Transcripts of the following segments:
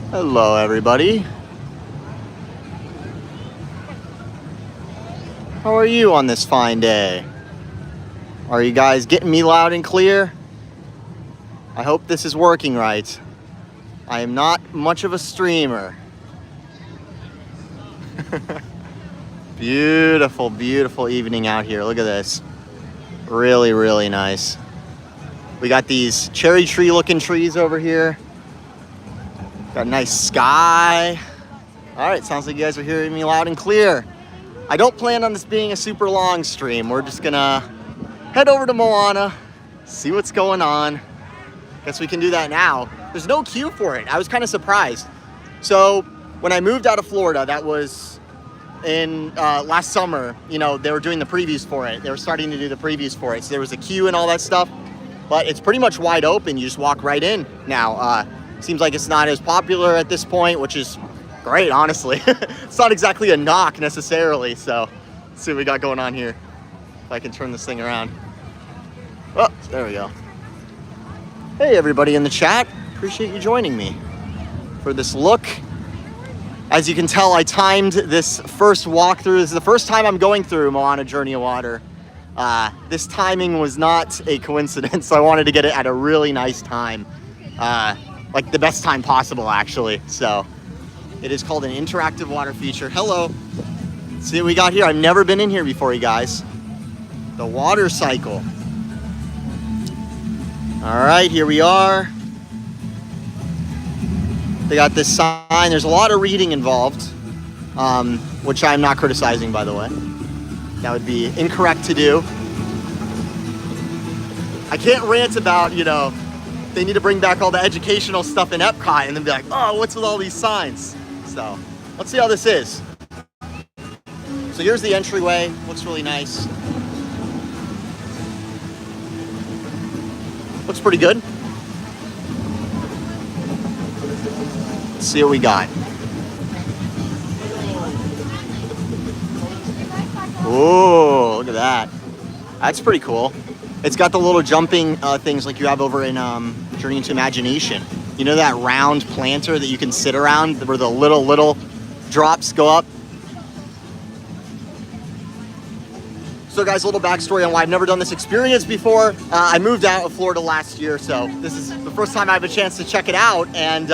Hello, everybody. How are you on this fine day? Are you guys getting me loud and clear? I hope this is working right. I am not much of a streamer. Beautiful, beautiful evening out here. Look at this. Really, really nice. We got these cherry tree looking trees over here. Got a nice sky. All right, sounds like you guys are hearing me loud and clear. I don't plan on this being a super long stream. We're just gonna head over to Moana, see what's going on. Guess we can do that now. There's no queue for it. I was kind of surprised. So when I moved out of Florida, that was in last summer, you know, they were doing the previews for it. They were starting to do the previews for it. So there was a queue and all that stuff, but it's pretty much wide open. You just walk right in now. Seems like it's not as popular at this point, which is great, honestly. It's not exactly a knock necessarily. So let's see what we got going on here. If I can turn this thing around. Oh, there we go. Hey, everybody in the chat. Appreciate you joining me for this look. As you can tell, I timed this first walkthrough. This is the first time I'm going through Moana Journey of Water. This timing was not a coincidence. So I wanted to get it at a really nice time. Like the best time possible, actually. So it is called an interactive water feature. Hello. See what we got here? I've never been in here before, you guys. The water cycle. All right, here we are. They got this sign. There's a lot of reading involved, which I'm not criticizing, by the way. That would be incorrect to do. I can't rant about, you know, they need to bring back all the educational stuff in EPCOT and then be like, oh, what's with all these signs? So let's see how this is. So here's the entryway. Looks really nice. Looks pretty good. Let's see what we got. Oh, look at that. That's pretty cool. It's got the little jumping things like you have over in Journey into Imagination. You know that round planter that you can sit around where the little drops go up? So guys, a little backstory on why I've never done this experience before. I moved out of Florida last year, so this is the first time I have a chance to check it out. And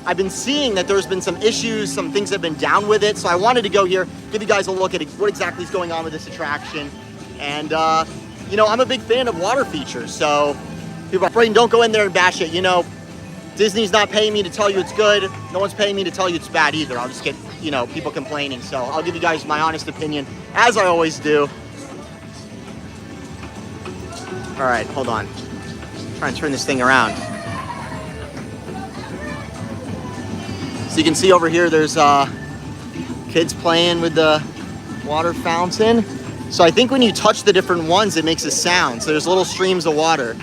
I've been seeing that there's been some issues, some things have been down with it. So I wanted to go here, give you guys a look at what exactly is going on with this attraction. And you know, I'm a big fan of water features. So people are like, Brayden, don't go in there and bash it. You know, Disney's not paying me to tell you it's good. No one's paying me to tell you it's bad either. I'll just get, you know, people complaining. So I'll give you guys my honest opinion, as I always do. All right, hold on. Try and turn this thing around. So you can see over here, there's kids playing with the water fountain. So I think when you touch the different ones, it makes a sound. So there's little streams of water.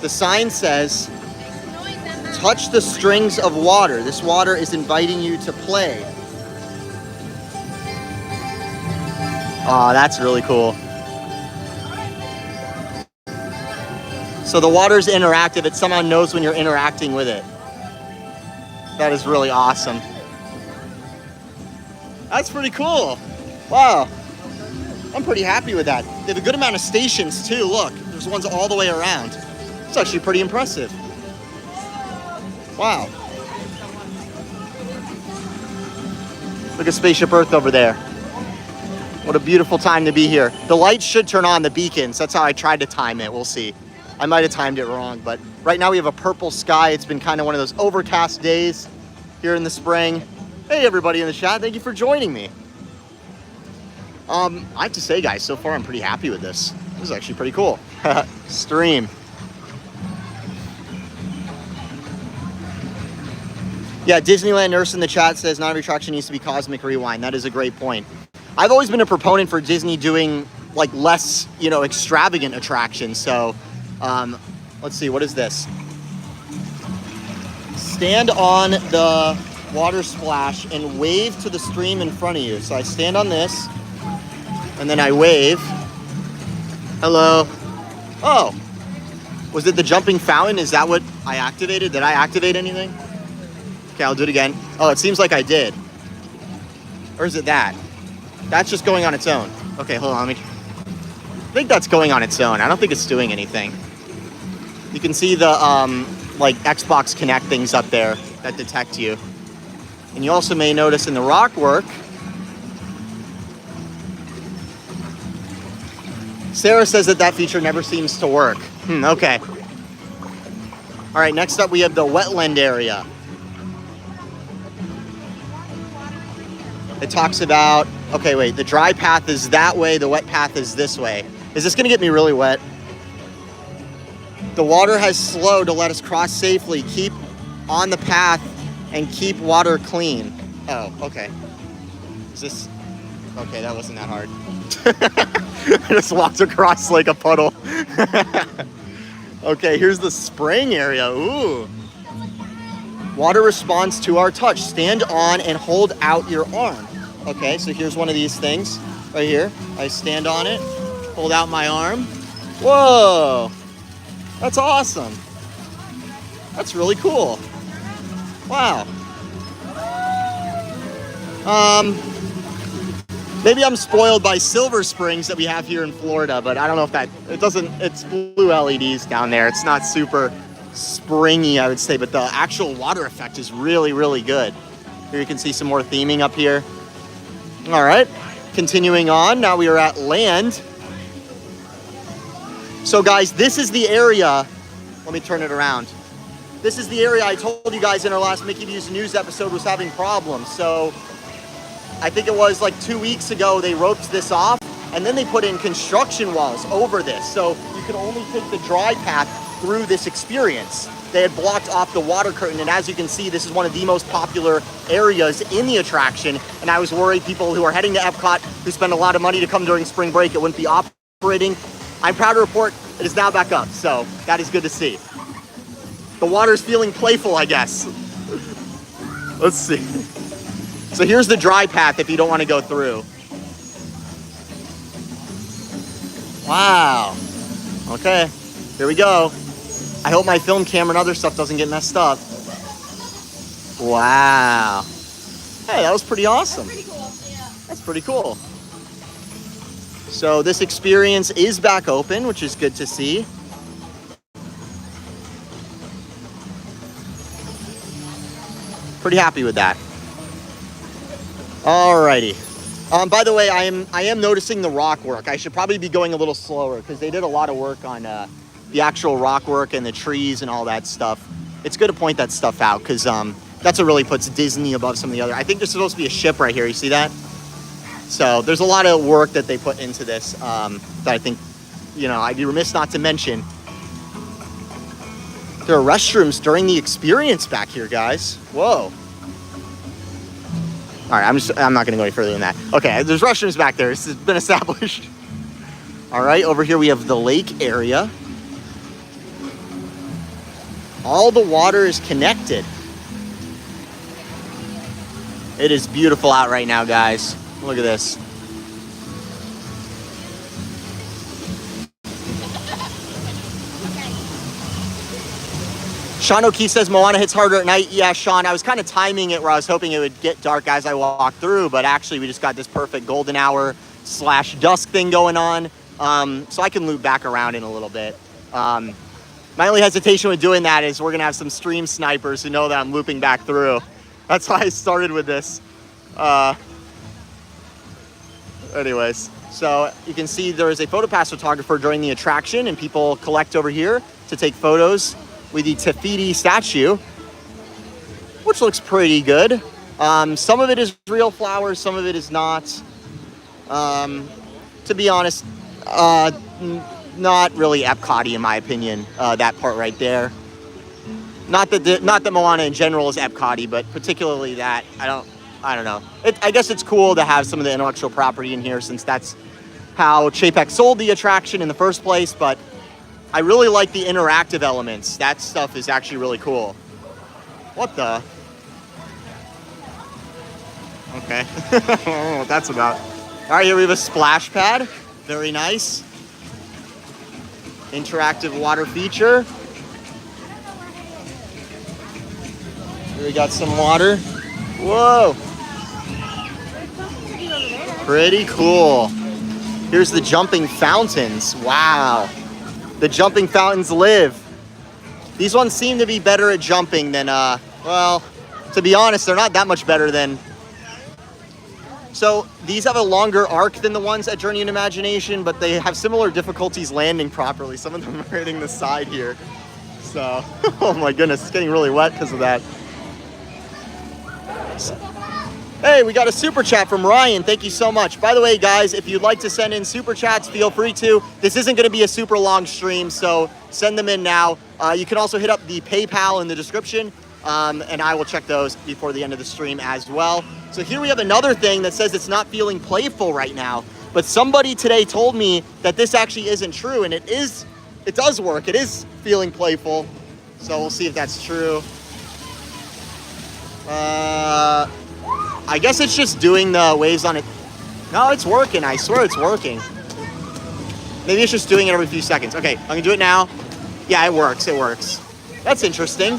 The sign says, touch the strings of water. This water is inviting you to play. Oh, that's really cool. So the water's interactive. It somehow knows when you're interacting with it. That is really awesome. That's pretty cool. Wow. I'm pretty happy with that. They have a good amount of stations too. Look, there's ones all the way around. It's actually pretty impressive. Wow. Look at Spaceship Earth over there. What a beautiful time to be here. The lights should turn on, the beacons. That's how I tried to time it. We'll see. I might have timed it wrong, but right now we have a purple sky. It's been kind of one of those overcast days here in the spring. Hey, everybody in the chat. Thank you for joining me. I have to say, guys, so far I'm pretty happy with this. This is actually pretty cool. Stream. Yeah, Disneyland Nurse in the chat says not every attraction needs to be Cosmic Rewind. That is a great point. I've always been a proponent for Disney doing like less, you know, extravagant attractions. So let's see, what is this? Stand on the water splash and wave to the stream in front of you. So I stand on this and then I wave. Hello. Oh, was it the jumping fountain? Is that what I activated? Did I activate anything? Okay, I'll do it again. Oh, it seems like I did. Or is it that? That's just going on its own. Okay, hold on, let me... I think that's going on its own. I don't think it's doing anything. You can see the, like, Xbox Kinect things up there that detect you. And you also may notice in the rock work, Sarah says that feature never seems to work. Okay. All right, next up we have the wetland area. It talks about, okay, wait, the dry path is that way, the wet path is this way. Is this gonna get me really wet? The water has slowed to let us cross safely. Keep on the path and keep water clean. Oh, okay. Is this, okay, that wasn't that hard. I just walked across like a puddle. Okay, here's the spraying area. Ooh. Water responds to our touch. Stand on and hold out your arm. Okay, so here's one of these things right here. I stand on it, hold out my arm. Whoa, that's awesome. That's really cool. Wow. Maybe I'm spoiled by Silver Springs that we have here in Florida, but I don't know if that, it doesn't, it's blue LEDs down there. It's not super springy, I would say, but the actual water effect is really, really good. Here you can see some more theming up here. All right, continuing on, now we are at land. So guys, this is the area, let me turn it around. This is the area I told you guys in our last Mickey Views News episode was having problems. So I think it was like 2 weeks ago, they roped this off and then they put in construction walls over this. So you can only take the dry path through this experience. They had blocked off the water curtain, and as you can see, this is one of the most popular areas in the attraction. And I was worried people who are heading to EPCOT, who spend a lot of money to come during spring break, it wouldn't be operating. I'm proud to report it is now back up, so that is good to see. The water's feeling playful, I guess. Let's see. So here's the dry path if you don't want to go through. Wow. Okay, here we go. I hope my film camera and other stuff doesn't get messed up. Wow. Hey, that was pretty awesome. That's pretty cool. Yeah. That's pretty cool. So this experience is back open, which is good to see. Pretty happy with that. Alrighty. By the way, I am noticing the rock work. I should probably be going a little slower because they did a lot of work on the actual rock work and the trees and all that stuff. It's good to point that stuff out because that's what really puts Disney above some of the other. I think there's supposed to be a ship right here. You see that? So there's a lot of work that they put into this that I think, you know, I'd be remiss not to mention. There are restrooms during the experience back here, guys. Whoa. All right, I'm not gonna go any further than that. Okay, there's restrooms back there. This has been established. All right, over here we have the lake area. All the water is connected. It is beautiful out right now, guys. Look at this. Sean O'Keefe says Moana hits harder at night. Yeah, Sean, I was kind of timing it where I was hoping it would get dark as I walked through, but actually we just got this perfect golden hour / dusk thing going on. So I can loop back around in a little bit. My only hesitation with doing that is we're gonna have some stream snipers who know that I'm looping back through. That's why I started with this. Anyways, so you can see there is a PhotoPass photographer during the attraction and people collect over here to take photos with the Te Fiti statue, which looks pretty good. Some of it is real flowers, some of it is not. To be honest, not really Epcot-y in my opinion, that part right there. Not that Moana in general is Epcot-y, but particularly that, I don't know. I guess it's cool to have some of the intellectual property in here since that's how Chapek sold the attraction in the first place, but I really like the interactive elements. That stuff is actually really cool. What the? Okay. I don't know what that's about. All right, here we have a splash pad. Very nice. Interactive water feature. Here we got some water. Whoa. Pretty cool. Here's the jumping fountains. Wow. The jumping fountains live. These ones seem to be better at jumping than, well, to be honest, they're not that much better than. So these have a longer arc than the ones at Journey in Imagination, but they have similar difficulties landing properly. Some of them are hitting the side here. So, oh my goodness, it's getting really wet because of that. Hey, we got a super chat from Ryan. Thank you so much. By the way, guys, if you'd like to send in super chats, feel free to. This isn't going to be a super long stream, so send them in now. You can also hit up the PayPal in the description, and I will check those before the end of the stream as well. So here we have another thing that says it's not feeling playful right now, but somebody today told me that this actually isn't true, and it does work. It is feeling playful, so we'll see if that's true. I guess it's just doing the waves on it. No, it's working. I swear it's working. Maybe it's just doing it every few seconds. Okay, I'm gonna do it now. Yeah, it works. It works. That's interesting.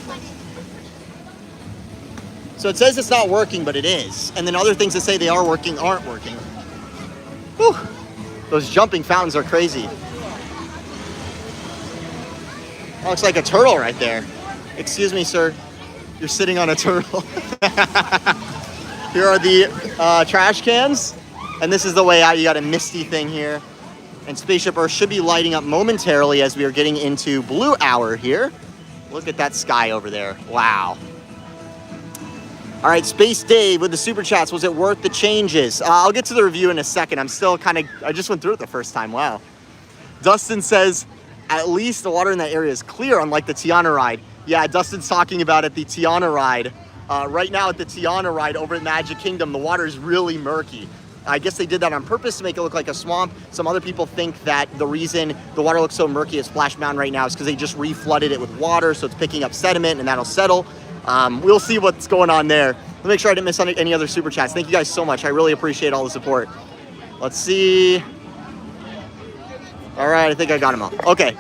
So it says it's not working, but it is. And then other things that say they are working aren't working. Whew. Those jumping fountains are crazy. That looks like a turtle right there. Excuse me, sir. You're sitting on a turtle. Here are the trash cans. And this is the way out. You got a misty thing here. And Spaceship Earth should be lighting up momentarily as we are getting into blue hour here. Look at that sky over there. Wow. All right, Space Dave with the super chats. Was it worth the changes? I'll get to the review in a second. I'm still I just went through it the first time. Wow. Dustin says, at least the water in that area is clear, unlike the Tiana ride. Yeah, Dustin's talking about at the Tiana ride. Right now at the Tiana ride over at Magic Kingdom, the water is really murky. I guess they did that on purpose to make it look like a swamp. Some other people think that the reason the water looks so murky at Splash Mountain right now is because they just reflooded it with water, so it's picking up sediment and that'll settle. We'll see what's going on there. Let me make sure I didn't miss any other super chats. Thank you guys so much. I really appreciate all the support. Let's see. All right, I think I got them all. Okay.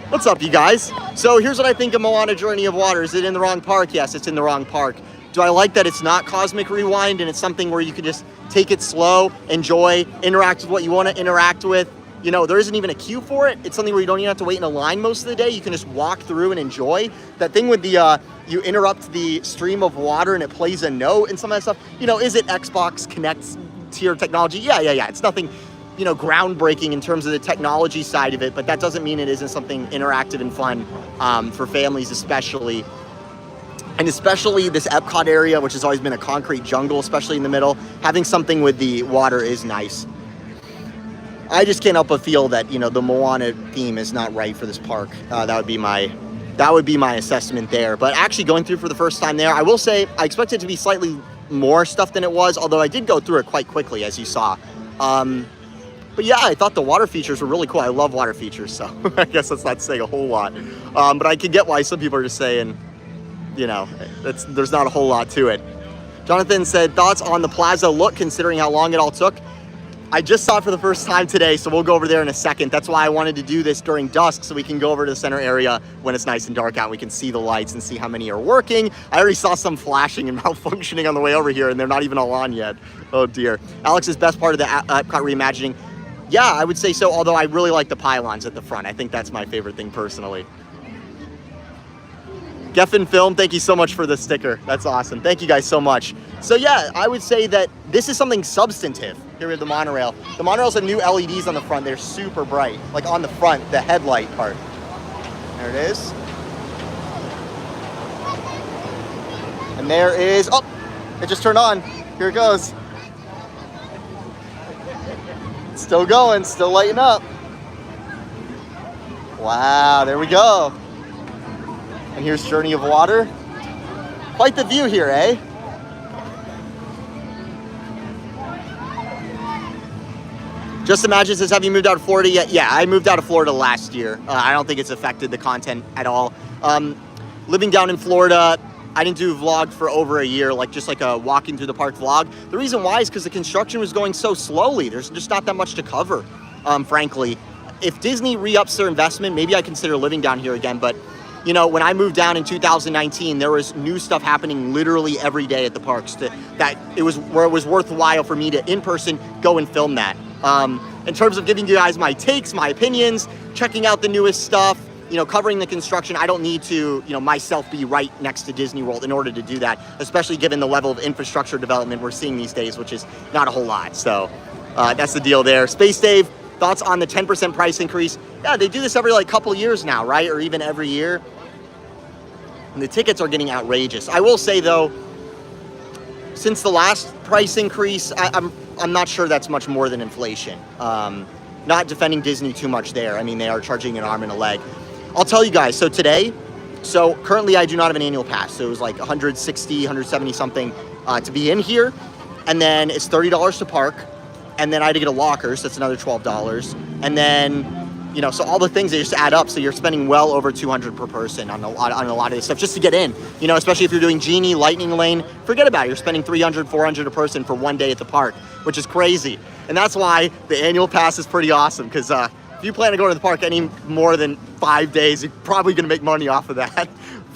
What's up, you guys? So here's what I think of Moana Journey of Water. Is it in the wrong park? Yes, it's in the wrong park. Do I like that it's not Cosmic Rewind and it's something where you can just take it slow, enjoy, interact with what you want to interact with? You know, there isn't even a queue for it. It's something where you don't even have to wait in a line most of the day. You can just walk through and enjoy. That thing with the, you interrupt the stream of water and it plays a note and some of that stuff. You know, is it Xbox Connect tier technology? Yeah. It's nothing, you know, groundbreaking in terms of the technology side of it, but that doesn't mean it isn't something interactive and fun for families especially. And especially this EPCOT area, which has always been a concrete jungle, especially in the middle, having something with the water is nice. I just can't help but feel that, you know, the Moana theme is not right for this park. That would be my assessment there. But actually going through for the first time there, I will say I expect it to be slightly more stuff than it was, although I did go through it quite quickly, as you saw. But yeah, I thought the water features were really cool. I love water features, so I guess that's not saying a whole lot. But I can get why some people are just saying, you know, there's not a whole lot to it. Jonathan said, thoughts on the plaza look considering how long it all took? I just saw it for the first time today, so we'll go over there in a second. That's why I wanted to do this during dusk, so we can go over to the center area when it's nice and dark out. We can see the lights and see how many are working. I already saw some flashing and malfunctioning on the way over here, and they're not even all on yet. Oh dear. Alex's best part of the Epcot reimagining. Yeah, I would say so, although I really like the pylons at the front. I think that's my favorite thing personally. Geffen Film, thank you so much for the sticker. That's awesome. Thank you guys so much. So yeah, I would say that this is something substantive. Here we have the monorail. The monorails have new LEDs on the front. They're super bright, like on the front, the headlight part. There it is. And there is, oh, it just turned on. Here it goes. It's still going, still lighting up. Wow, there we go. And here's Journey of Water. Quite the view here, eh? Just Imagine says, have you moved out of Florida yet? Yeah, I moved out of Florida last year. I don't think it's affected the content at all. Living down in Florida, I didn't do a vlog for over a year, just like a walking through the park vlog. The reason why is because the construction was going so slowly. There's just not that much to cover, frankly. If Disney re-ups their investment, maybe I consider living down here again, but You know, when I moved down in 2019, there was new stuff happening literally every day at the parks that it was where it was worthwhile for me to in person go and film that. In terms of giving you guys my takes, my opinions, checking out the newest stuff, you know, covering the construction, I don't need to, you know, myself be right next to Disney World in order to do that, especially given the level of infrastructure development we're seeing these days, which is not a whole lot. So that's the deal there. Space Dave, thoughts on the 10% price increase? Yeah, they do this every like couple years now, right? Or even every year. And the tickets are getting outrageous. I will say though, since the last price increase, I'm not sure that's much more than inflation. Not defending Disney too much there. I mean, they are charging an arm and a leg. I'll tell you guys, so currently I do not have an annual pass. So it was like 160, 170 something to be in here. And then it's $30 to park. And then I had to get a locker, so that's another $12. And then, you know, so all the things, they just add up. So you're spending well over $200 per person on a lot of this stuff just to get in. You know, especially if you're doing Genie, Lightning Lane, forget about it. You're spending $300, $400 a person for one day at the park, which is crazy. And that's why the annual pass is pretty awesome, because if you plan to go to the park any more than 5 days, you're probably going to make money off of that.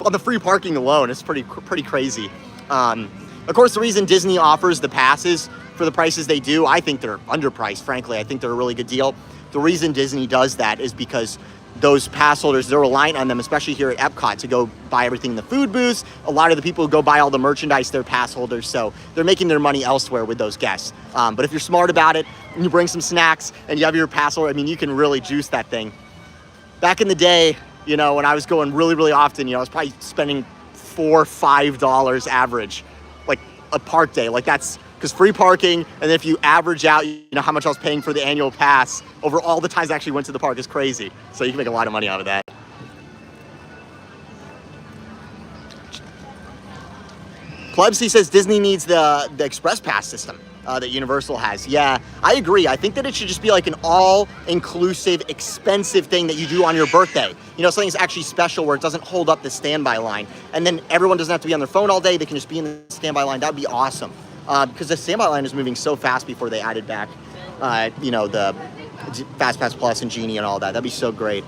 On the free parking alone, it's pretty crazy. Of course, the reason Disney offers the passes for the prices they do, I think they're underpriced, frankly. I think they're a really good deal. The reason Disney does that is because those pass holders, they're reliant on them, especially here at EPCOT, to go buy everything in the food booths. A lot of the people who go buy all the merchandise, they're pass holders, so they're making their money elsewhere with those guests. But if you're smart about it, and you bring some snacks, and you have your pass holder, I mean, you can really juice that thing. Back in the day, you know, when I was going really, really often, you know, I was probably spending $4, $5 average, like a park day. Like that's, because free parking, and then if you average out, you know, how much I was paying for the annual pass over all the times I actually went to the park is crazy. So you can make a lot of money out of that. Plebsy says Disney needs the Express Pass system that Universal has. Yeah, I agree. I think that it should just be like an all-inclusive, expensive thing that you do on your birthday. You know, something that's actually special where it doesn't hold up the standby line. And then everyone doesn't have to be on their phone all day. They can just be in the standby line. That would be awesome. Because the standby line is moving so fast before they added back, you know, the Fast Pass Plus and Genie and all that. That'd be so great.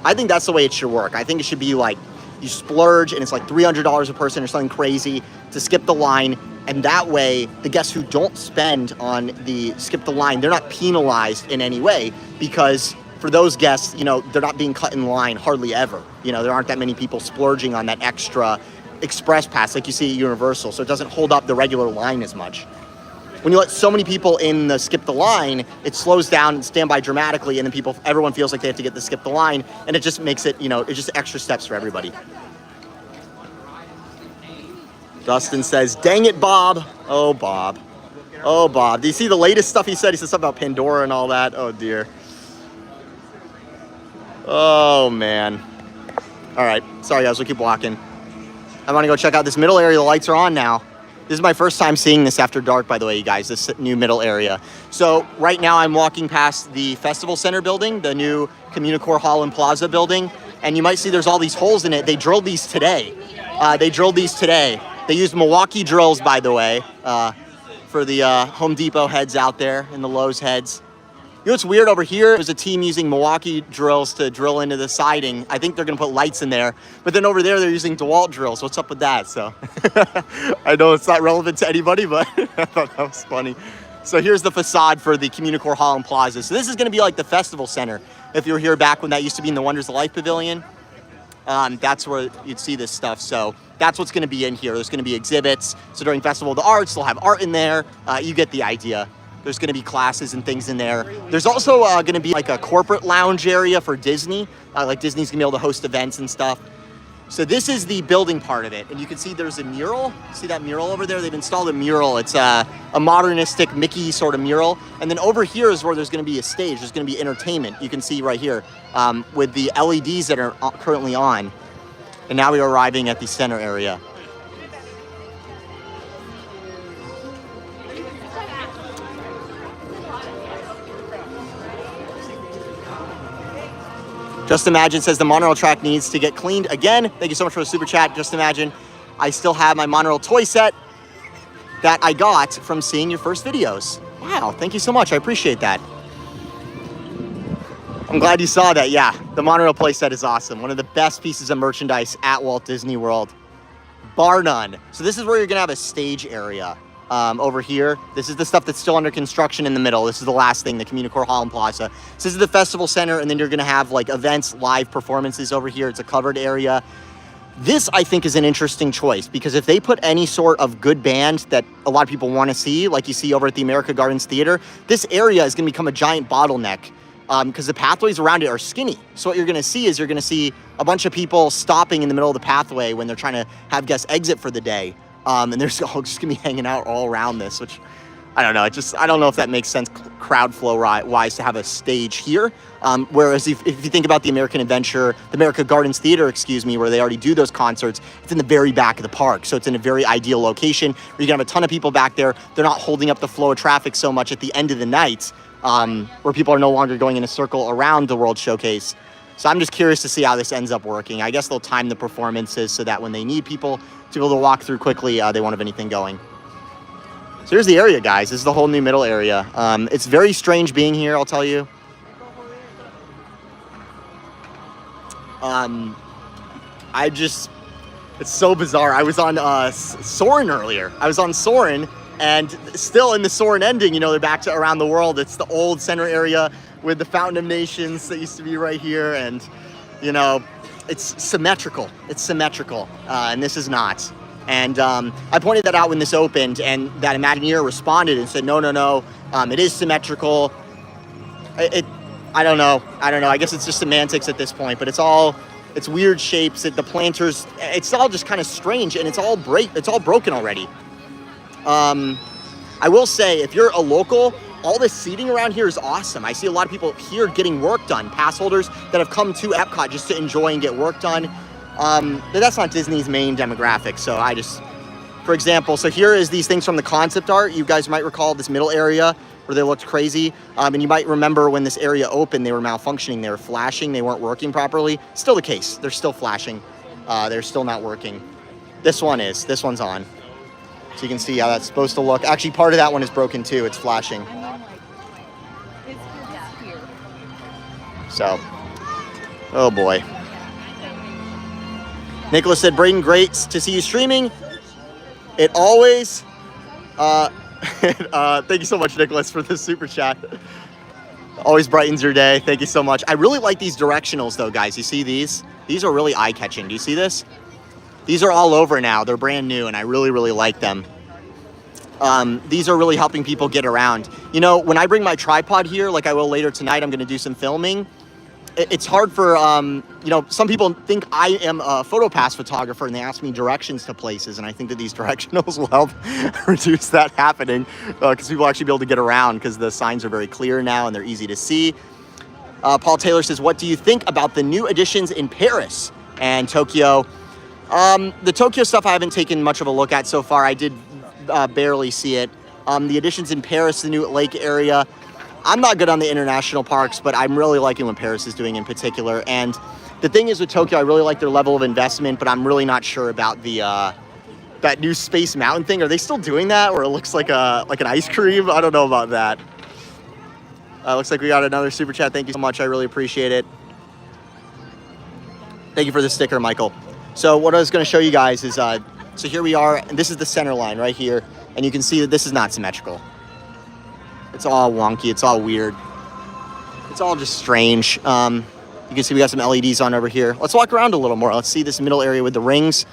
I think that's the way it should work. I think it should be like you splurge and it's like $300 a person or something crazy to skip the line. And that way, the guests who don't spend on the skip the line, they're not penalized in any way, because for those guests, you know, they're not being cut in line hardly ever. You know, there aren't that many people splurging on that extra Express Pass like you see at Universal, so it doesn't hold up the regular line as much. When you let so many people in the skip the line, it slows down and standby dramatically, and then everyone feels like they have to get the skip the line, and it just makes it, you know, it's just extra steps for everybody. Dustin says, dang it, Bob. Oh, Bob. Oh, Bob. Do you see the latest stuff he said? He said something about Pandora and all that. Oh, dear. Oh, man. All right. Sorry, guys. We'll keep walking. I want to go check out this middle area. The lights are on now. This is my first time seeing this after dark, by the way, you guys, this new middle area. So right now I'm walking past the Festival Center building, the new Communicore Hall and Plaza building, and you might see there's all these holes in it. They drilled these today. They used Milwaukee drills, by the way, for the Home Depot heads out there and the Lowe's heads. You know what's weird over here? There's a team using Milwaukee drills to drill into the siding. I think they're gonna put lights in there. But then over there, they're using DeWalt drills. What's up with that? So I know it's not relevant to anybody, but I thought that was funny. So here's the facade for the Communicore Hall and Plaza. So this is gonna be like the Festival Center. If you were here back when that used to be in the Wonders of Life Pavilion, that's where you'd see this stuff. So that's what's gonna be in here. There's gonna be exhibits. So during Festival of the Arts, they'll have art in there. You get the idea. There's going to be classes and things in there. There's also going to be like a corporate lounge area for Disney. Like Disney's going to be able to host events and stuff. So this is the building part of it. And you can see there's a mural. See that mural over there? They've installed a mural. It's a modernistic Mickey sort of mural. And then over here is where there's going to be a stage. There's going to be entertainment. You can see right here with the LEDs that are currently on. And now we are arriving at the center area. Just Imagine says the monorail track needs to get cleaned again. Thank you so much for the super chat. Just Imagine. I still have my monorail toy set that I got from seeing your first videos. Wow, thank you so much. I appreciate that. I'm glad you saw that. Yeah, the monorail playset is awesome. One of the best pieces of merchandise at Walt Disney World, bar none. So this is where you're gonna have a stage area over here. This is the stuff that's still under construction in the middle. This is the last thing, the Communicore Hall and Plaza. So this is the festival center, and then you're gonna have like events, live performances over here. It's a covered area. This, I think, is an interesting choice because if they put any sort of good band that a lot of people want to see, like you see over at the America Gardens Theater, this area is going to become a giant bottleneck because the pathways around it are skinny. So what you're going to see is you're going to see a bunch of people stopping in the middle of the pathway when they're trying to have guests exit for the day. And they're just going to be hanging out all around this, which I don't know. I don't know if that makes sense crowd flow wise to have a stage here. Whereas if you think about the American Adventure, the America Gardens Theater, where they already do those concerts, it's in the very back of the park. So it's in a very ideal location where you can have a ton of people back there. They're not holding up the flow of traffic so much at the end of the night, where people are no longer going in a circle around the World Showcase. So I'm just curious to see how this ends up working. I guess they'll time the performances so that when they need people to be able to walk through quickly, they won't have anything going. So here's the area, guys. This is the whole new middle area. It's very strange being here, I'll tell you. It's so bizarre. I was on Soarin' earlier. I was on Soarin', and still in the Soarin' ending, you know, they're back to Around the World. It's the old center area with the Fountain of Nations that used to be right here, and, you know, it's symmetrical. It's symmetrical, and this is not. And I pointed that out when this opened, and that Imagineer responded and said, no, it is symmetrical. I don't know. I guess it's just semantics at this point, but it's weird shapes. The planters, it's all just kind of strange, and it's all broken already. I will say, if you're a local, all this seating around here is awesome. I see a lot of people here getting work done, pass holders that have come to Epcot just to enjoy and get work done. But that's not Disney's main demographic. So for example, so here is these things from the concept art. You guys might recall this middle area where they looked crazy. And you might remember when this area opened, they were malfunctioning. They were flashing. They weren't working properly. Still the case. They're still flashing. They're still not working. This one's on. So you can see how that's supposed to look. Actually, part of that one is broken too. It's flashing. So, oh boy. Nicholas said, Brayden, great to see you streaming. It always, thank you so much, Nicholas, for this super chat. Always brightens your day. Thank you so much. I really like these directionals though, guys. You see these? These are really eye-catching. Do you see this? These are all over now. They're brand new, and I really, really like them. These are really helping people get around. You know, when I bring my tripod here, like I will later tonight, I'm going to do some filming. It's hard for, you know, some people think I am a PhotoPass photographer, and they ask me directions to places, and I think that these directionals will help reduce that happening because people will actually be able to get around because the signs are very clear now and they're easy to see. Paul Taylor says, what do you think about the new additions in Paris and Tokyo? The Tokyo stuff I haven't taken much of a look at so far. I did barely see it. The additions in Paris, the new lake area, I'm not good on the international parks, but I'm really liking what Paris is doing in particular. And the thing is with Tokyo, I really like their level of investment, but I'm really not sure about the that new Space Mountain thing. Are they still doing that, where it looks like an ice cream? I don't know about that. Looks like we got another super chat. Thank you so much. I really appreciate it. Thank you for the sticker, Michael. So what I was going to show you guys is, so here we are, and this is the center line right here, and you can see that this is not symmetrical. It's all wonky. It's all weird. It's all just strange. You can see we got some LEDs on over here. Let's walk around a little more. Let's see this middle area with the rings.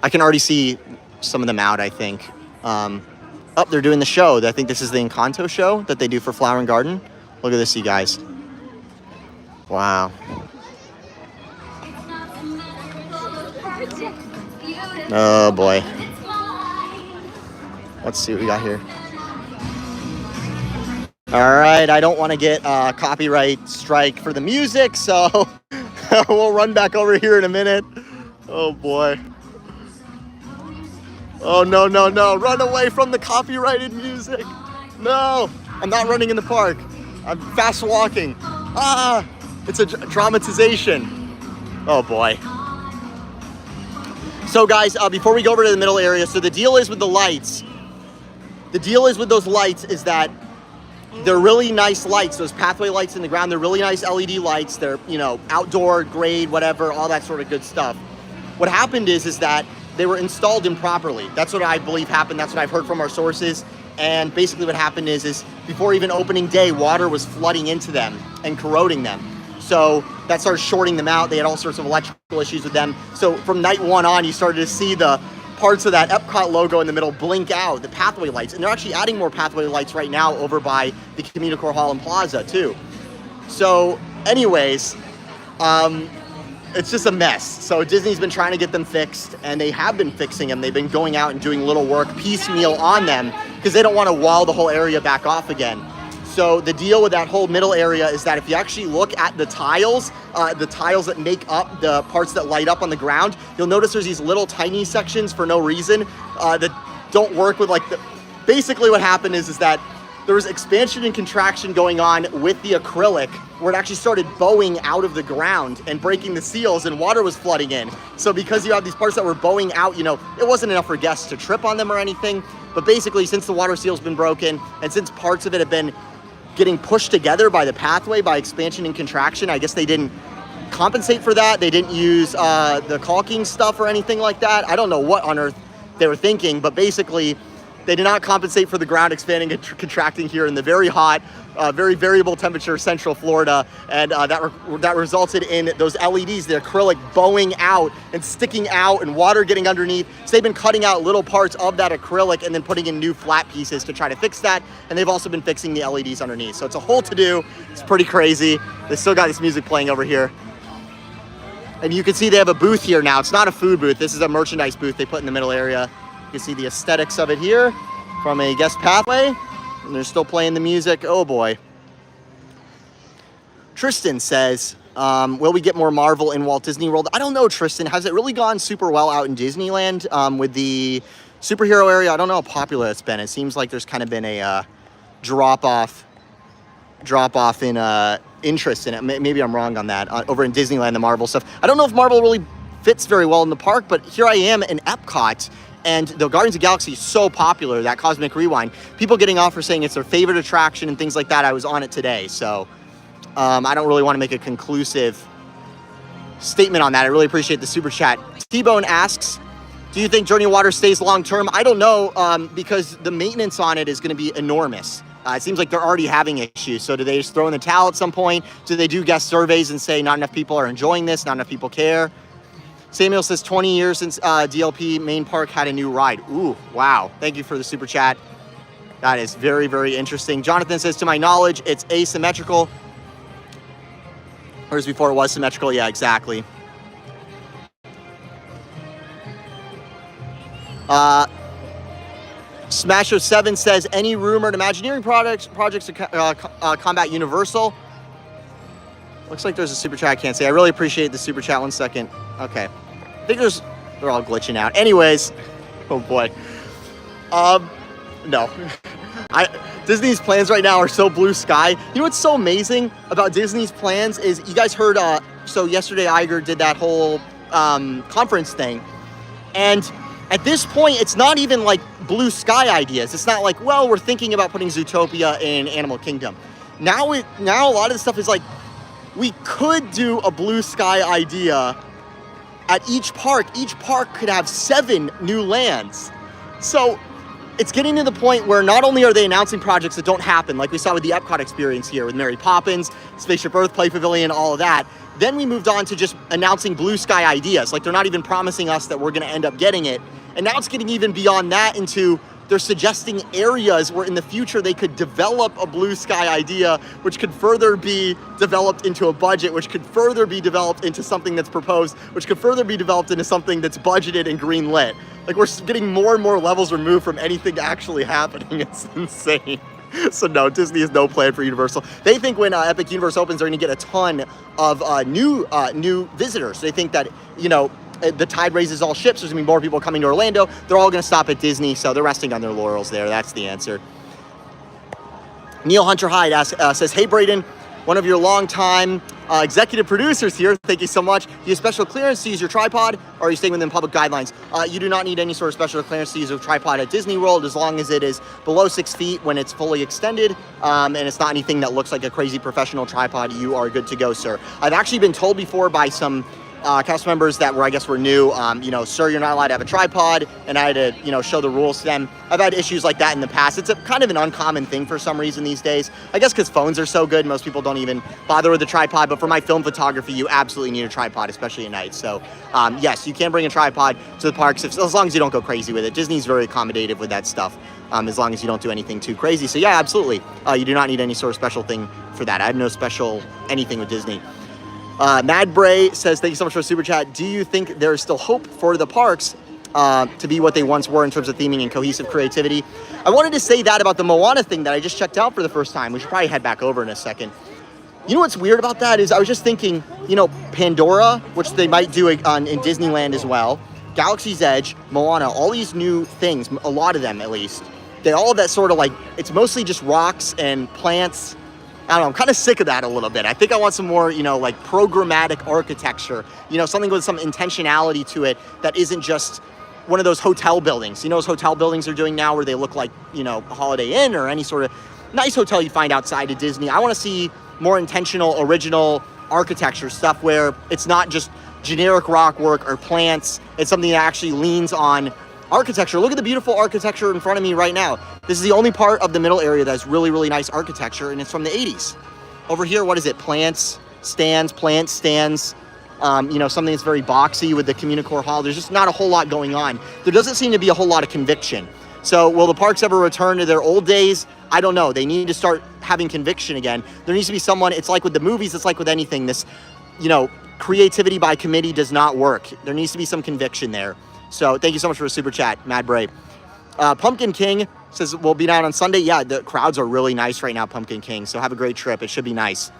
I can already see some of them out, I think. Oh, they're doing the show. I think this is the Encanto show that they do for Flower and Garden. Look at this, you guys. Wow. Oh, boy. Let's see what we got here. All right, I don't want to get a copyright strike for the music, so we'll run back over here in a minute. Oh, boy. Oh, no, run away from the copyrighted music. No, I'm not running in the park. I'm fast walking. It's a dramatization. Oh, boy. So, guys, before we go over to the middle area, so the deal is with the lights. The deal is with those lights is that they're really nice lights. Those pathway lights in the ground, they're really nice LED lights. They're, you know, outdoor grade, whatever, all that sort of good stuff. What happened is that they were installed improperly. That's what I believe happened. That's what I've heard from our sources. And basically what happened is before even opening day, water was flooding into them and corroding them. So that started shorting them out. They had all sorts of electrical issues with them. So from night one on, you started to see the parts of that EPCOT logo in the middle blink out, the pathway lights. And they're actually adding more pathway lights right now over by the Communicore Hall and Plaza too. So anyways, it's just a mess. So Disney's been trying to get them fixed, and they have been fixing them. They've been going out and doing little work piecemeal on them because they don't want to wall the whole area back off again. So the deal with that whole middle area is that if you actually look at the tiles that make up the parts that light up on the ground, you'll notice there's these little tiny sections for no reason that don't work with basically what happened is that there was expansion and contraction going on with the acrylic where it actually started bowing out of the ground and breaking the seals, and water was flooding in. So because you have these parts that were bowing out, you know, it wasn't enough for guests to trip on them or anything. But basically, since the water seal's been broken and since parts of it have been getting pushed together by the pathway, by expansion and contraction, I guess they didn't compensate for that. They didn't use the caulking stuff or anything like that. I don't know what on earth they were thinking, but basically they did not compensate for the ground expanding and contracting here in the very hot, very variable temperature Central Florida, and that resulted in those LEDs, the acrylic, bowing out and sticking out and water getting underneath. So they've been cutting out little parts of that acrylic and then putting in new flat pieces to try to fix that, and they've also been fixing the LEDs underneath. So it's a whole to-do. It's pretty crazy. They still got this music playing over here. And you can see they have a booth here now. It's not a food booth. This is a merchandise booth they put in the middle area. You can see the aesthetics of it here from a guest pathway, and they're still playing the music. Oh boy. Tristan says, will we get more Marvel in Walt Disney World? I don't know, Tristan. Has it really gone super well out in Disneyland with the superhero area? I don't know how popular it's been. It seems like there's kind of been a drop off in interest in it. Maybe I'm wrong on that. Over in Disneyland, the Marvel stuff. I don't know if Marvel really fits very well in the park, but here I am in EPCOT, and the Guardians of the Galaxy is so popular, that Cosmic Rewind. People getting off for saying it's their favorite attraction and things like that. I was on it today, so I don't really want to make a conclusive statement on that. I really appreciate the super chat. T-Bone asks, do you think Journey of Water stays long term? I don't know, because the maintenance on it is going to be enormous. It seems like they're already having issues. So do they just throw in the towel at some point? Do they do guest surveys and say not enough people are enjoying this, not enough people care? Samuel says 20 years since DLP Main Park had a new ride. Ooh, wow. Thank you for the super chat. That is very, very interesting. Jonathan says, to my knowledge, it's asymmetrical. Whereas before it was symmetrical. Yeah, exactly. Smasher7 says, any rumored Imagineering projects to combat Universal? Looks like there's a super chat I can't say. I really appreciate the super chat. 1 second. Okay. I think they're all glitching out. Anyways. Oh boy. No. Disney's plans right now are so blue sky. You know what's so amazing about Disney's plans is, you guys heard, so yesterday Iger did that whole conference thing. And at this point, it's not even like blue sky ideas. It's not like, well, we're thinking about putting Zootopia in Animal Kingdom. Now a lot of the stuff is like, we could do a blue sky idea at each park. Each park could have 7 new lands. So it's getting to the point where not only are they announcing projects that don't happen, like we saw with the EPCOT experience here with Mary Poppins, Spaceship Earth, Play Pavilion, all of that. Then we moved on to just announcing blue sky ideas. Like, they're not even promising us that we're going to end up getting it. And now it's getting even beyond that into, they're suggesting areas where in the future they could develop a blue sky idea, which could further be developed into a budget, which could further be developed into something that's proposed, which could further be developed into something that's budgeted and green lit. Like, we're getting more and more levels removed from anything actually happening. It's insane. So no, Disney has no plan for Universal. They think when Epic Universe opens, they're going to get a ton of new visitors. They think that, you know, the tide raises all ships. There's going to be more people coming to Orlando. They're all going to stop at Disney, so they're resting on their laurels there. That's the answer. Neil Hunter Hyde says, hey, Brayden, one of your longtime executive producers here, thank you so much. Do you have special clearance to use your tripod, or are you staying within public guidelines? You do not need any sort of special clearance to use a tripod at Disney World, as long as it is below 6 feet when it's fully extended, and it's not anything that looks like a crazy professional tripod. You are good to go, sir. I've actually been told before by some council members that were new, you know, sir, you're not allowed to have a tripod, and I had to, you know, show the rules to them. I've had issues like that in the past. It's a kind of an uncommon thing for some reason these days. I guess because phones are so good, most people don't even bother with a tripod, but for my film photography, you absolutely need a tripod, especially at night. So yes, you can bring a tripod to the parks as long as you don't go crazy with it. Disney's very accommodative with that stuff, as long as you don't do anything too crazy. So yeah, absolutely. You do not need any sort of special thing for that. I have no special anything with Disney. Mad Bray says, thank you so much for the super chat. Do you think there is still hope for the parks to be what they once were in terms of theming and cohesive creativity? I wanted to say that about the Moana thing that I just checked out for the first time. We should probably head back over in a second. You know what's weird about that is I was just thinking, you know, Pandora, which they might do in Disneyland as well, Galaxy's Edge, Moana, all these new things, a lot of them at least, they all have that sort of like, it's mostly just rocks and plants. I don't know, I'm kind of sick of that a little bit. I think I want some more, you know, like programmatic architecture, you know, something with some intentionality to it that isn't just one of those hotel buildings. You know, those hotel buildings are doing now where they look like, you know, a Holiday Inn or any sort of nice hotel you find outside of Disney. I want to see more intentional, original architecture stuff where it's not just generic rock work or plants. It's something that actually leans on architecture. Look at the beautiful architecture in front of me right now. This is the only part of the middle area that's really, really nice architecture, and it's from the 80s. Over here, what is it? Plant stands, you know, something that's very boxy with the Communicore Hall. There's just not a whole lot going on. There doesn't seem to be a whole lot of conviction. So will the parks ever return to their old days? I don't know. They need to start having conviction again. There needs to be someone, it's like with the movies, it's like with anything. This, you know, creativity by committee does not work. There needs to be some conviction there. So thank you so much for the super chat, Mad Brave. Pumpkin King says we'll be down on Sunday. Yeah, the crowds are really nice right now, Pumpkin King. So have a great trip. It should be nice.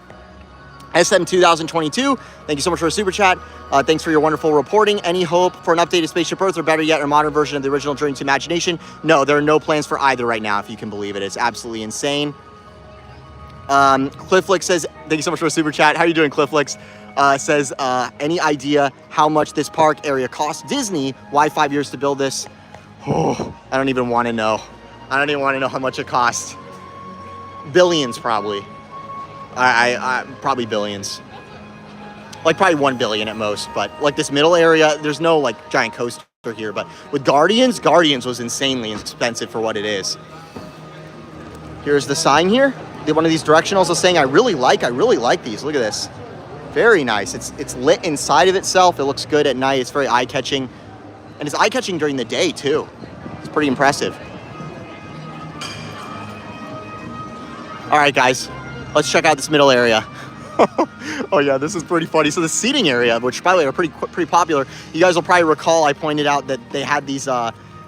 SM 2022, thank you so much for the super chat. Thanks for your wonderful reporting. Any hope for an updated Spaceship Earth, or better yet, a modern version of the original Journey to Imagination? No, there are no plans for either right now, if you can believe it. It's absolutely insane. Clifflix says, thank you so much for the super chat. How are you doing, Clifflix? Says, any idea how much this park area cost Disney? Why 5 years to build this? Oh, I don't even want to know. I don't even want to know how much it cost. Billions, probably. I probably billions. Like probably 1 billion at most. But like this middle area, there's no like giant coaster here. But with Guardians was insanely expensive for what it is. Here's the sign here. One of these directionals is saying, I really like these. Look at this. Very nice. It's lit inside of itself. It looks good at night. It's very eye-catching. And it's eye-catching during the day, too. It's pretty impressive. All right, guys. Let's check out this middle area. Oh, yeah, this is pretty funny. So the seating area, which, by the way, are pretty popular. You guys will probably recall I pointed out that they had these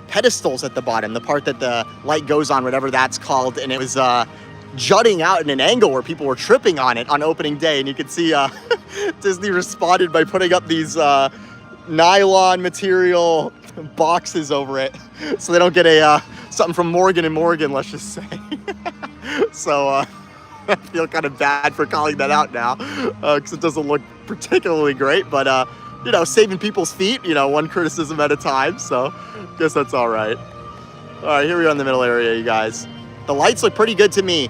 pedestals at the bottom, the part that the light goes on, whatever that's called. And it was jutting out in an angle where people were tripping on it on opening day. And you could see Disney responded by putting up these nylon material boxes over it so they don't get a something from Morgan & Morgan, let's just say. So I feel kind of bad for calling that out now because it doesn't look particularly great, but you know, saving people's feet, you know, one criticism at a time, so guess that's all right. All right, here we are in the middle area, you guys. The lights look pretty good to me.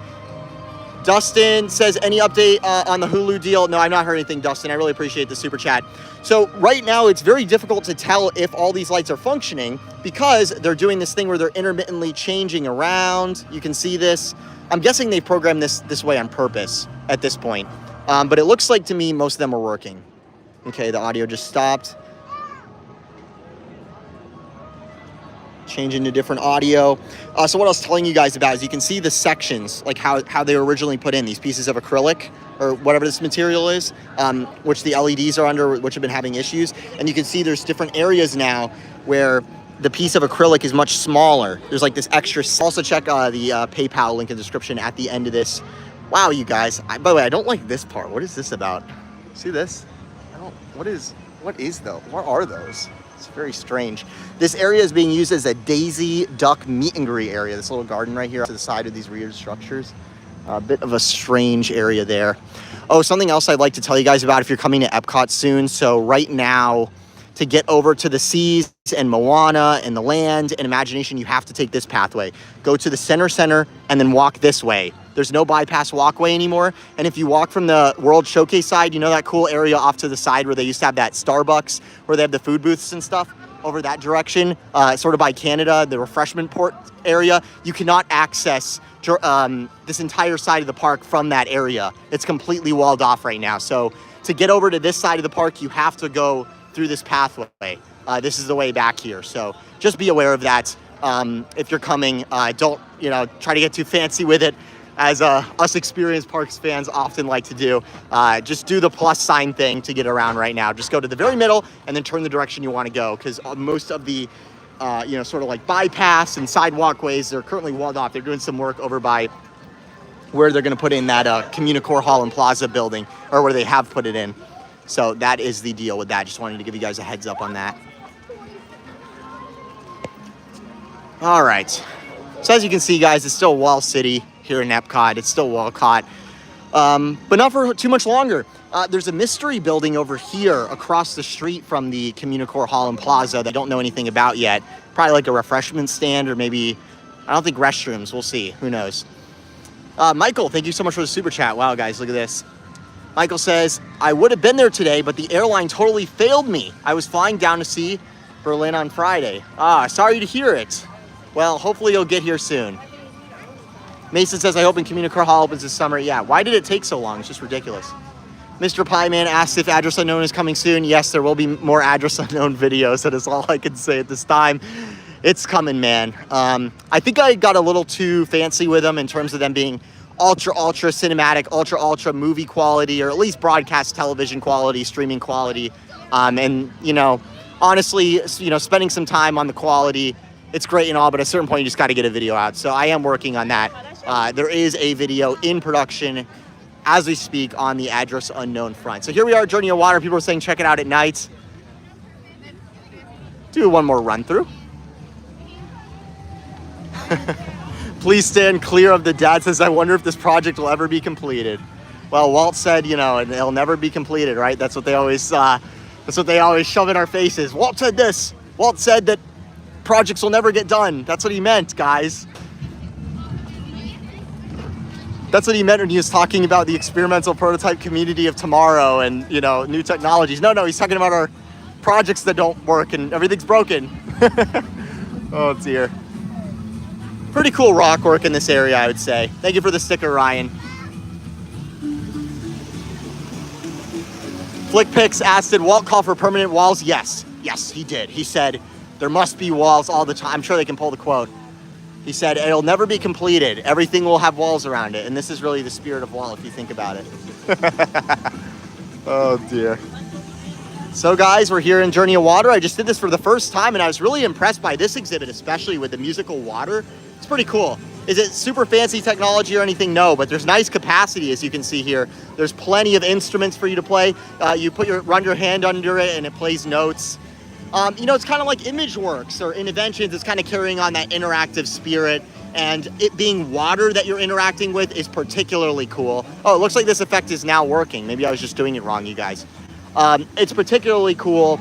Dustin says, any update on the Hulu deal? No, I've not heard anything, Dustin. I really appreciate the super chat. So right now, it's very difficult to tell if all these lights are functioning because they're doing this thing where they're intermittently changing around. You can see this. I'm guessing they programmed this way on purpose at this point. But it looks like to me most of them are working. Okay, the audio just stopped. Changing to different audio. So what I was telling you guys about is you can see the sections, like how they were originally put in, these pieces of acrylic or whatever this material is, which the LEDs are under, which have been having issues. And you can see there's different areas now where the piece of acrylic is much smaller. There's like this extra. Also check the PayPal link in the description at the end of this. Wow, you guys. By the way, I don't like this part. What is this about? See this? What are those? It's very strange. This area is being used as a Daisy Duck meet and greet area. This little garden right here to the side of these weird structures. A bit of a strange area there. Oh, something else I'd like to tell you guys about if you're coming to EPCOT soon. So right now, to get over to the seas and Moana and the land and imagination, you have to take this pathway. Go to the center, and then walk this way. There's no bypass walkway anymore. And if you walk from the World Showcase side, you know that cool area off to the side where they used to have that Starbucks, where they have the food booths and stuff? Over that direction, sort of by Canada, the refreshment port area, you cannot access this entire side of the park from that area. It's completely walled off right now. So to get over to this side of the park, you have to go through this pathway. This is the way back here. So just be aware of that. If you're coming, don't try to get too fancy with it, as us experienced parks fans often like to do. Just do the plus sign thing to get around right now. Just go to the very middle and then turn the direction you want to go, because most of the sort of like bypass and sidewalkways, they're currently walled off. They're doing some work over by where they're going to put in that Communicore Hall and Plaza building, or where they have put it in. So that is the deal with that. Just wanted to give you guys a heads up on that. All right. So as you can see, guys, it's still Wall City here in EPCOT. It's still Walcott, but not for too much longer. There's a mystery building over here across the street from the Communicore Hall and Plaza that I don't know anything about yet. Probably like a refreshment stand, or maybe, I don't think restrooms. We'll see. Who knows? Michael, thank you so much for the super chat. Wow, guys, look at this. Michael says, I would have been there today, but the airline totally failed me. I was flying down to see Berlin on Friday. Sorry to hear it. Well, hopefully you'll get here soon. Mason says, I hope Communicore Hall opens this summer. Yeah, why did it take so long? It's just ridiculous. Mr. Pieman asked if Address Unknown is coming soon. Yes, there will be more Address Unknown videos. That is all I can say at this time. It's coming, man. I think I got a little too fancy with them in terms of them being ultra cinematic, ultra movie quality, or at least broadcast television quality, streaming quality. And, honestly, spending some time on the quality, it's great and all, but at a certain point, you just got to get a video out. So I am working on that. There is a video in production as we speak on the Address Unknown front. So here we are, Journey of Water. People are saying check it out at night. Do one more run through. Please stand clear of the dad says, I wonder if this project will ever be completed. Well, Walt said, it'll never be completed, right? That's what they always shove in our faces. Walt said this. Walt said that projects will never get done. That's what he meant, guys. That's what he meant when he was talking about the experimental prototype community of tomorrow and, new technologies. No, he's talking about our projects that don't work and everything's broken. Oh, dear. Pretty cool rock work in this area, I would say. Thank you for the sticker, Ryan. Flickpix asked, did Walt call for permanent walls? Yes, he did. He said, there must be walls all the time. I'm sure they can pull the quote. He said, it'll never be completed. Everything will have walls around it. And this is really the spirit of Walt, if you think about it. Oh, dear. So, guys, we're here in Journey of Water. I just did this for the first time, and I was really impressed by this exhibit, especially with the musical water. It's pretty cool. Is it super fancy technology or anything? No, but there's nice capacity, as you can see here. There's plenty of instruments for you to play. You run your hand under it, and it plays notes. It's kind of like ImageWorks or Innoventions. It's kind of carrying on that interactive spirit, and it being water that you're interacting with is particularly cool. Oh, it looks like this effect is now working. Maybe I was just doing it wrong, you guys. It's particularly cool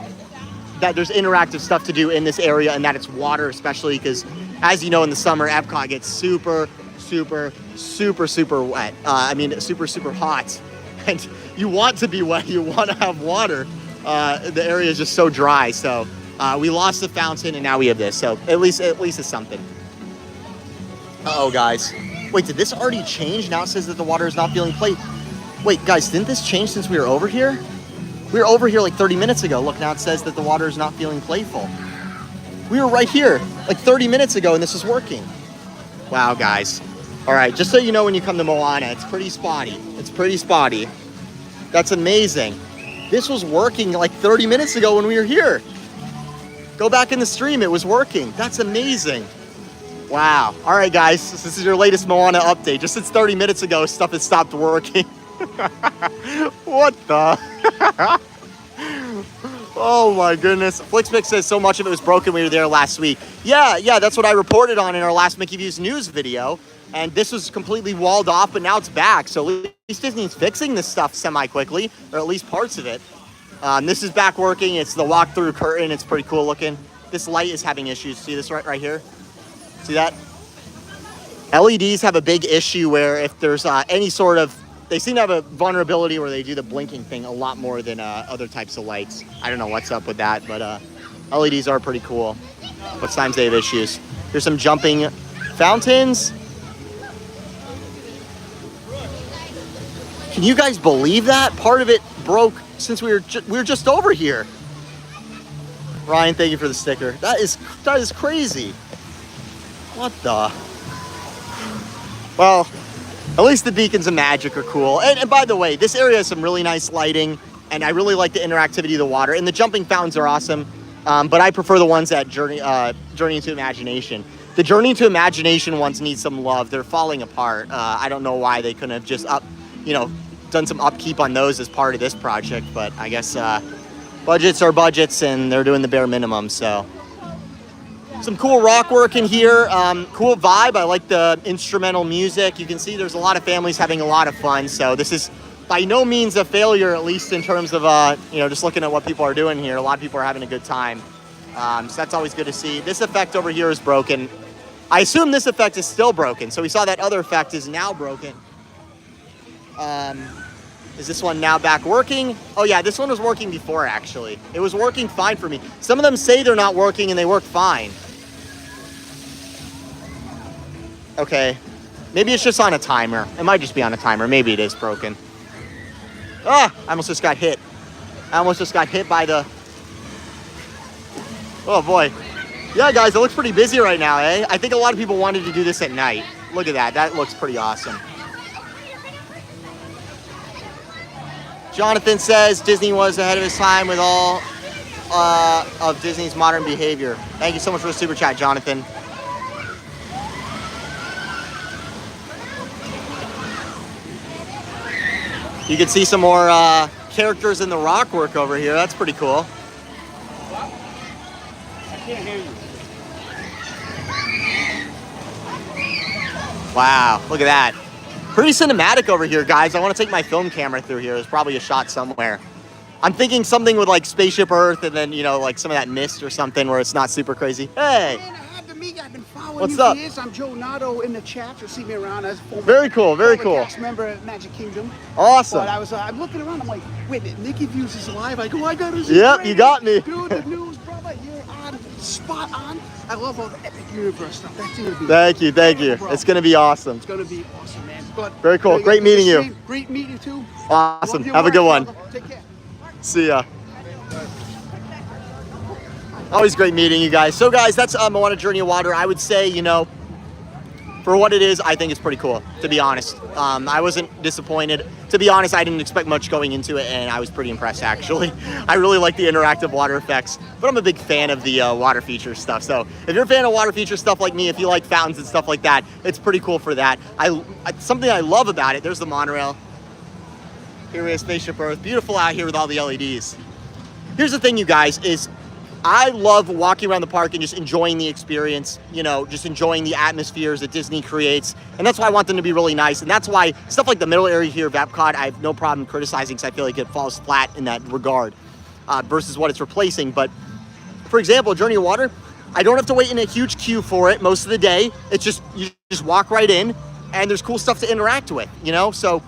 that there's interactive stuff to do in this area, and that it's water, especially because, as you know, in the summer, EPCOT gets super wet. Super hot. And you want to be wet. You want to have water. The area is just so dry. So we lost the fountain, and now we have this. So at least it's something. Uh-oh, guys. Wait, did this already change? Now it says that the water is not feeling plate. Wait, guys, didn't this change since we were over here? We were over here like 30 minutes ago. Look, now it says that the water is not feeling playful. We were right here like 30 minutes ago, and this is working. Wow, guys. All right, just so you know, when you come to Moana, it's pretty spotty. That's amazing. This was working like 30 minutes ago when we were here. Go back in the stream. It was working. That's amazing. Wow. All right, guys. This is your latest Moana update. Just since 30 minutes ago, stuff has stopped working. What the? Oh my goodness. Flixpix says so much of it was broken when we were there last week. Yeah, that's what I reported on in our last Mickey Views news video. And this was completely walled off, but now it's back. So at least Disney's fixing this stuff semi-quickly, or at least parts of it. This is back working. It's the walk-through curtain. It's pretty cool looking. This light is having issues. See this right here? See that? LEDs have a big issue where if there's any sort of, they seem to have a vulnerability where they do the blinking thing a lot more than other types of lights. I don't know what's up with that, but LEDs are pretty cool. But sometimes they have issues. There's some jumping fountains. Can you guys believe that? Part of it broke since we were just over here. Ryan, thank you for the sticker. That is crazy. What the? Well, at least the beacons of magic are cool. And by the way, this area has some really nice lighting, and I really like the interactivity of the water. And the jumping fountains are awesome, but I prefer the ones at Journey into Imagination. The Journey into Imagination ones need some love. They're falling apart. I don't know why they couldn't have just done some upkeep on those as part of this project, but I guess budgets are budgets, and they're doing the bare minimum. So some cool rock work in here. Cool vibe. I like the instrumental music. You can see there's a lot of families having a lot of fun. So this is by no means a failure, at least in terms of just looking at what people are doing here. A lot of people are having a good time. So that's always good to see. This effect over here is broken. I assume this effect is still broken. So we saw that other effect is now broken. Is this one now back working? Oh yeah, this one was working before actually. It was working fine for me. Some of them say they're not working and they work fine. Okay, maybe it's just on a timer. It might just be on a timer. Maybe it is broken. Ah, I almost just got hit. I almost just got hit by the... Oh boy. Yeah guys, it looks pretty busy right now, eh? I think a lot of people wanted to do this at night. Look at that, that looks pretty awesome. Jonathan says Disney was ahead of his time with all of Disney's modern behavior. Thank you so much for the super chat, Jonathan. You can see some more characters in the rock work over here. That's pretty cool. I can't hear you. Wow, look at that. Pretty cinematic over here, guys. I want to take my film camera through here. There's probably a shot somewhere. I'm thinking something with like Spaceship Earth and then, like some of that mist or something where it's not super crazy. Hey! Man, I had to meet you. I've been following What's you up? for years. I'm Joe Nato in the chat. You'll see me around as a former, Very cool, very cool. cast member at Magic Kingdom. Awesome. But I'm looking around. I'm like, wait, Nikki Views is live. I go, I gotta see. Yep, you got me. Dude, the news, brother. You're on, spot on. I love all the epic universe stuff. That's gonna be. Thank you. Bro. It's gonna be awesome. It's gonna be awesome, man. But Very cool. Great meeting you. Great meeting you too. Awesome. Love your Have a work, good one. brother. Take care. See ya. Always great meeting you guys. So guys, that's Moana Journey of Water. I would say, for what it is, I think it's pretty cool, to be honest. I wasn't disappointed. To be honest, I didn't expect much going into it, and I was pretty impressed, actually. I really like the interactive water effects, but I'm a big fan of the water feature stuff. So if you're a fan of water feature stuff like me, if you like fountains and stuff like that, it's pretty cool for that. Something I love about it, there's the monorail. Here is Spaceship Earth. Beautiful out here with all the LEDs. Here's the thing, you guys, is I love walking around the park and just enjoying the experience, just enjoying the atmospheres that Disney creates. And that's why I want them to be really nice. And that's why stuff like the middle area here of EPCOT, I have no problem criticizing because I feel like it falls flat in that regard versus what it's replacing. But for example, Journey of Water, I don't have to wait in a huge queue for it most of the day. It's just, you just walk right in and there's cool stuff to interact with, So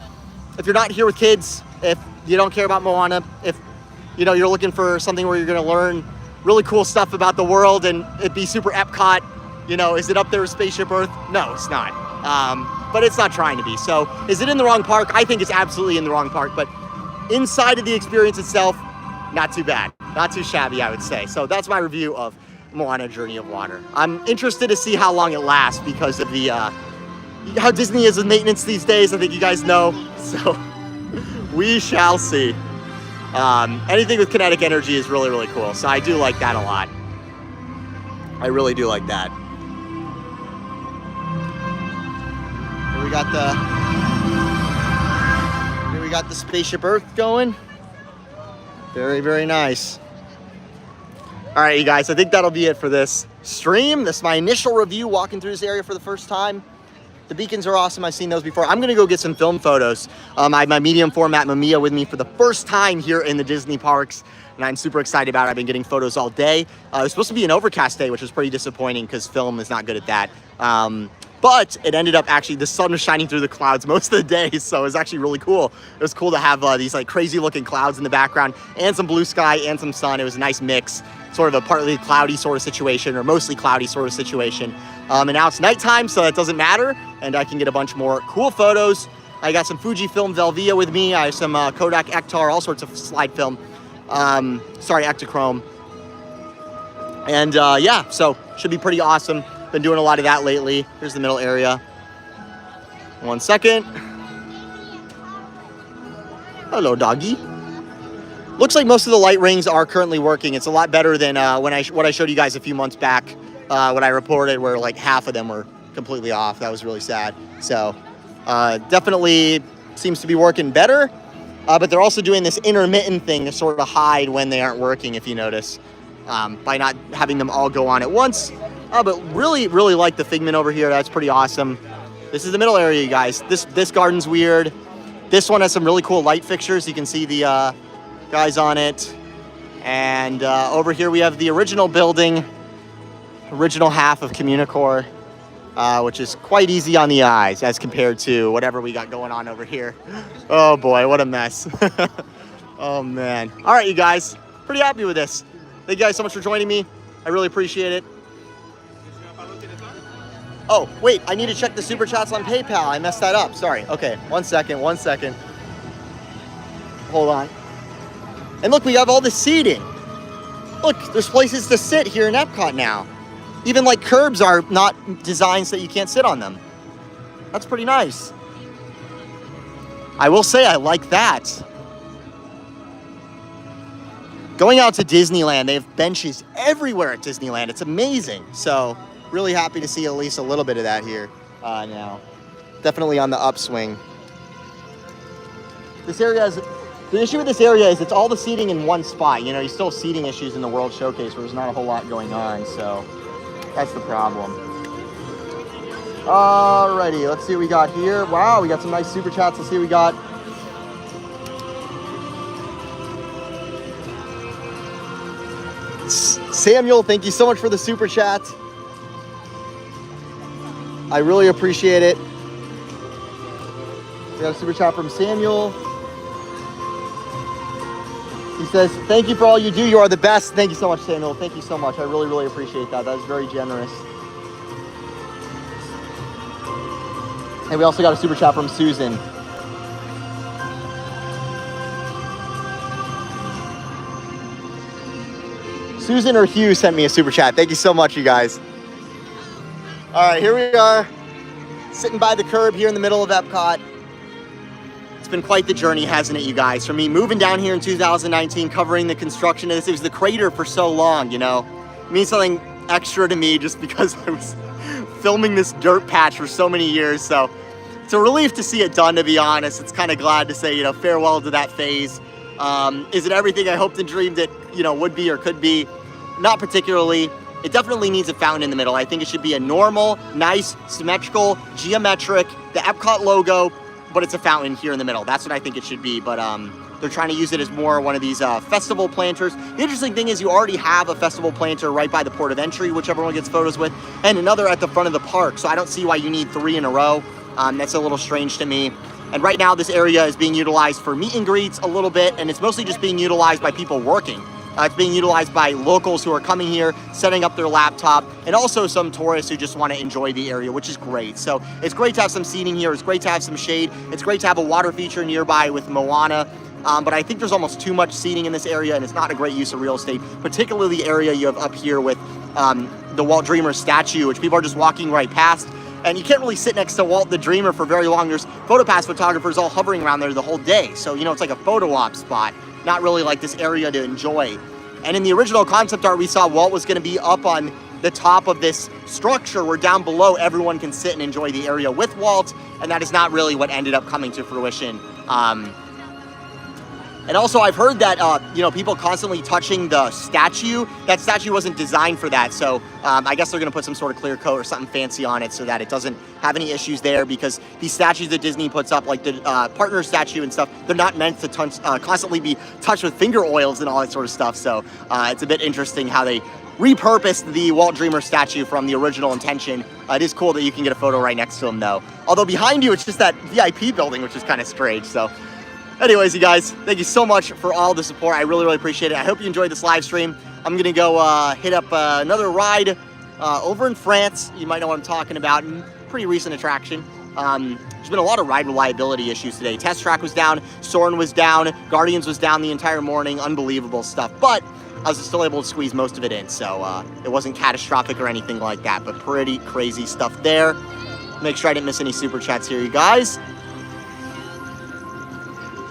if you're not here with kids, if you don't care about Moana, if, you're looking for something where you're going to learn really cool stuff about the world and it be super EPCOT, is it up there with Spaceship Earth? No, it's not. But it's not trying to be. So is it in the wrong park? I think it's absolutely in the wrong park, but inside of the experience itself, not too bad. Not too shabby, I would say. So that's my review of Moana Journey of Water. I'm interested to see how long it lasts because of the, how Disney is with maintenance these days. I think you guys know. So we shall see. Anything with kinetic energy is really, really cool. So I do like that a lot. I really do like that. Here we got the Spaceship Earth going. Very, very nice. All right, you guys, I think that'll be it for this stream. This is my initial review walking through this area for the first time. The beacons are awesome. I've seen those before. I'm gonna go get some film photos. I have my medium format Mamiya with me for the first time here in the Disney parks, and I'm super excited about it. I've been getting photos all day. It was supposed to be an overcast day, which was pretty disappointing because film is not good at that. But it ended up actually, the sun was shining through the clouds most of the day, so it was actually really cool. It was cool to have these like crazy looking clouds in the background and some blue sky and some sun. It was a nice mix, sort of a partly cloudy sort of situation or mostly cloudy sort of situation. And now it's nighttime, so that doesn't matter, and I can get a bunch more cool photos. I got some Fujifilm Velvia with me. I have some Kodak Ektar, all sorts of slide film. Sorry, Ektachrome. And yeah, so should be pretty awesome. Been doing a lot of that lately. Here's the middle area. 1 second. Hello, doggy. Looks like most of the light rings are currently working. It's a lot better than what I showed you guys a few months back when I reported where like half of them were completely off. That was really sad. So definitely seems to be working better. But they're also doing this intermittent thing to sort of hide when they aren't working, if you notice, by not having them all go on at once. But really, really like the Figment over here. That's pretty awesome. This is the middle area, you guys. This garden's weird. This one has some really cool light fixtures. You can see the guys on it. And over here we have the original building, original half of Communicore, which is quite easy on the eyes as compared to whatever we got going on over here. Oh boy, what a mess. Oh man. All right, you guys, pretty happy with this. Thank you guys so much for joining me. I really appreciate it. Oh, wait, I need to check the super chats on PayPal. I messed that up. Sorry. Okay, 1 second. Hold on. And look, we have all the seating. Look, there's places to sit here in EPCOT now. Even like curbs are not designed so that you can't sit on them. That's pretty nice. I will say I like that. Going out to Disneyland, they have benches everywhere at Disneyland. It's amazing. So really happy to see at least a little bit of that here now. Definitely on the upswing. This area is, the issue with this area is it's all the seating in one spot. You know, you still have seating issues in the World Showcase where there's not a whole lot going on, so that's the problem. Alrighty, let's see what we got here. Wow, we got some nice super chats. Let's see what we got. Samuel, thank you so much for the super chat. I really appreciate it. We got a super chat from Samuel. He says, thank you for all you do. You are the best. Thank you so much, Samuel. Thank you so much. I really, really appreciate that. That is very generous. And we also got a super chat from Susan. Susan or Hugh sent me a super chat. Thank you so much, you guys. All right, here we are, sitting by the curb here in the middle of EPCOT. It's been quite the journey, hasn't it, you guys? For me, moving down here in 2019, covering the construction of this, it was the crater for so long, you know? It means something extra to me just because I was filming this dirt patch for so many years. So it's a relief to see it done, to be honest. It's kind of glad to say, you know, farewell to that phase. Is it everything I hoped and dreamed it, you know, would be or could be? Not particularly. It definitely needs a fountain in the middle. I think it should be a normal, nice, symmetrical, geometric, the EPCOT logo, but it's a fountain here in the middle. That's what I think it should be, but they're trying to use it as more one of these festival planters. The interesting thing is you already have a festival planter right by the port of entry, which everyone gets photos with, and another at the front of the park, so I don't see why you need 3 in a row. That's a little strange to me. And right now, this area is being utilized for meet and greets a little bit, and it's mostly just being utilized by people working. It's being utilized by locals who are coming here, setting up their laptop, and also some tourists who just want to enjoy the area, which is great. So it's great to have some seating here. It's great to have some shade. It's great to have a water feature nearby with Moana. But I think there's almost too much seating in this area, and it's not a great use of real estate, particularly the area you have up here with the Walt Dreamer statue, which people are just walking right past. And you can't really sit next to Walt the Dreamer for very long. There's PhotoPass photographers all hovering around there the whole day. So, you know, it's like a photo op spot, not really like this area to enjoy. And in the original concept art, we saw Walt was going to be up on the top of this structure where down below everyone can sit and enjoy the area with Walt. And that is not really what ended up coming to fruition. And also, I've heard that, you know, people constantly touching the statue. That statue wasn't designed for that. So I guess they're going to put some sort of clear coat or something fancy on it so that it doesn't have any issues there, because these statues that Disney puts up, like the partner statue and stuff, they're not meant to constantly be touched with finger oils and all that sort of stuff. So it's a bit interesting how they repurposed the Walt Dreamer statue from the original intention. It is cool that you can get a photo right next to him, though. Although behind you, it's just that VIP building, which is kind of strange. So anyways, you guys, thank you so much for all the support. I really, really appreciate it. I hope you enjoyed this live stream. I'm going to go hit up another ride over in France. You might know what I'm talking about. Pretty recent attraction. There's been a lot of ride reliability issues today. Test Track was down. Soarin' was down. Guardians was down the entire morning. Unbelievable stuff. But I was still able to squeeze most of it in. So it wasn't catastrophic or anything like that. But pretty crazy stuff there. Make sure I didn't miss any super chats here, you guys.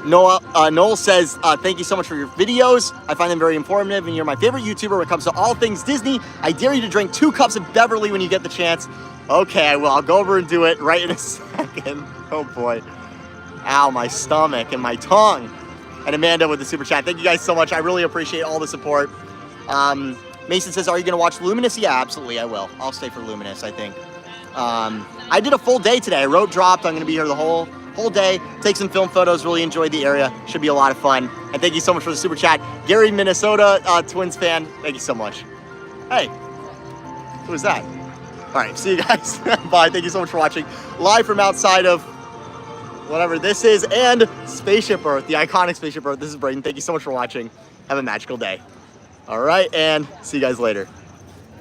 Noel says, thank you so much for your videos. I find them very informative, and you're my favorite YouTuber when it comes to all things Disney. I dare you to drink 2 cups of Beverly when you get the chance. Okay, I will. I'll go over and do it right in a second. Oh boy. Ow, my stomach and my tongue. And Amanda with the super chat. Thank you guys so much. I really appreciate all the support. Mason says, are you going to watch Luminous? Yeah, absolutely, I will. I'll stay for Luminous, I think. I did a full day today. I rope dropped. I'm going to be here the whole day, take some film photos, really enjoyed the area. Should be a lot of fun. And thank you so much for the super chat. Gary, Minnesota Twins fan, thank you so much. Hey, who was that? All right, see you guys. Bye. Thank you so much for watching. Live from outside of whatever this is, and Spaceship Earth, the iconic Spaceship Earth. This is Brayden. Thank you so much for watching. Have a magical day. All right, and see you guys later.